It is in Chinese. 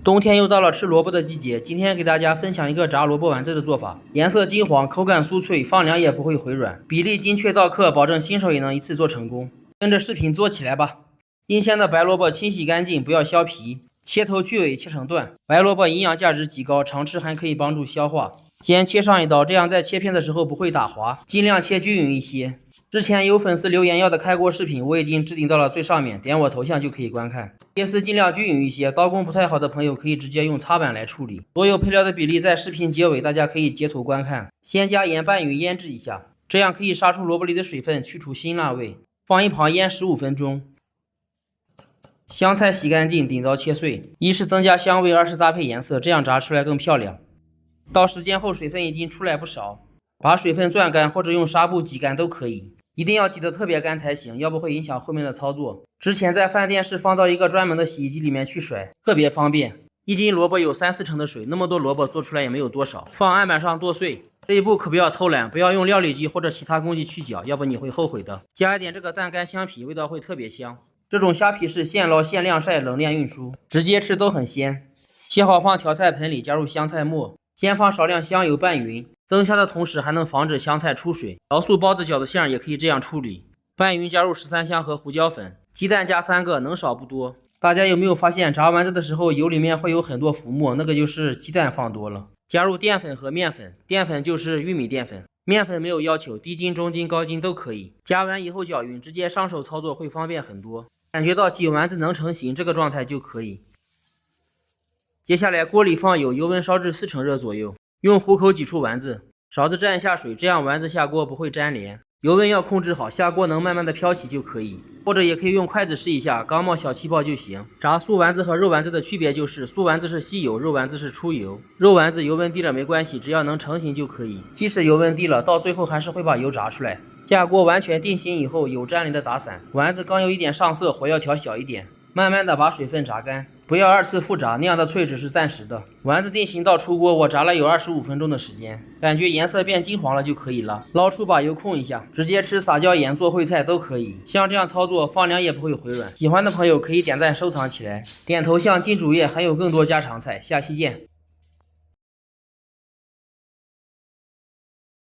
冬天又到了吃萝卜的季节，今天给大家分享一个炸萝卜丸子的做法，颜色金黄，口感酥脆，放凉也不会回软，比例精确到克，保证新手也能一次做成功。跟着视频做起来吧。新鲜的白萝卜清洗干净，不要削皮，切头去尾，切成段。白萝卜营养价值极高，常吃还可以帮助消化。先切上一刀，这样在切片的时候不会打滑，尽量切均匀一些。之前有粉丝留言要的开锅视频，我已经置顶到了最上面，点我头像就可以观看。切丝尽量均匀一些，刀工不太好的朋友可以直接用擦板来处理。所有配料的比例在视频结尾，大家可以截图观看。先加盐拌匀腌制一下，这样可以杀出萝卜里的水分，去除辛辣味。放一旁腌15分钟。香菜洗干净，顶刀切碎，一是增加香味，二是搭配颜色，这样炸出来更漂亮。到时间后水分已经出来不少，把水分攥干或者用纱布挤干都可以。一定要挤得特别干才行，要不会影响后面的操作。之前在饭店是放到一个专门的洗衣机里面去甩，特别方便。1斤萝卜有3-4成的水，那么多萝卜做出来也没有多少。放案板上剁碎。这一步可不要偷懒，不要用料理机或者其他工具去搅，要不你会后悔的。加一点这个淡干香皮，味道会特别香。这种虾皮是现捞现晾晒冷链运输，直接吃都很鲜。切好放调菜盆里，加入香菜末，先放少量香油拌匀。增虾的同时还能防止香菜出水。瑶素包子饺子馅也可以这样处理。拌匀加入13香和胡椒粉，鸡蛋加3个，能少不多。大家有没有发现炸丸子的时候油里面会有很多浮沫，那个就是鸡蛋放多了。加入淀粉和面粉，淀粉就是玉米淀粉，面粉没有要求，低筋、中筋、高筋都可以。加完以后搅匀，直接上手操作会方便很多。感觉到挤丸子能成型，这个状态就可以。接下来锅里放油，油温烧至4成热左右。用虎口挤出丸子，勺子蘸一下水，这样丸子下锅不会粘连。油温要控制好，下锅能慢慢的飘起就可以，或者也可以用筷子试一下，刚冒小气泡就行。炸素丸子和肉丸子的区别就是素丸子是吸油，肉丸子是出油。肉丸子油温低了没关系，只要能成型就可以。即使油温低了，到最后还是会把油炸出来。下锅完全定型以后，油沾淋的打散，丸子刚有一点上色，火要调小一点，慢慢的把水分炸干。不要2次复炸，那样的脆只是暂时的。丸子定型到出锅，我炸了有25分钟的时间，感觉颜色变金黄了就可以了。捞出把油控一下，直接吃撒椒盐做烩菜都可以。像这样操作，放凉也不会回软。喜欢的朋友可以点赞收藏起来，点头像进主页，还有更多家常菜。下期见。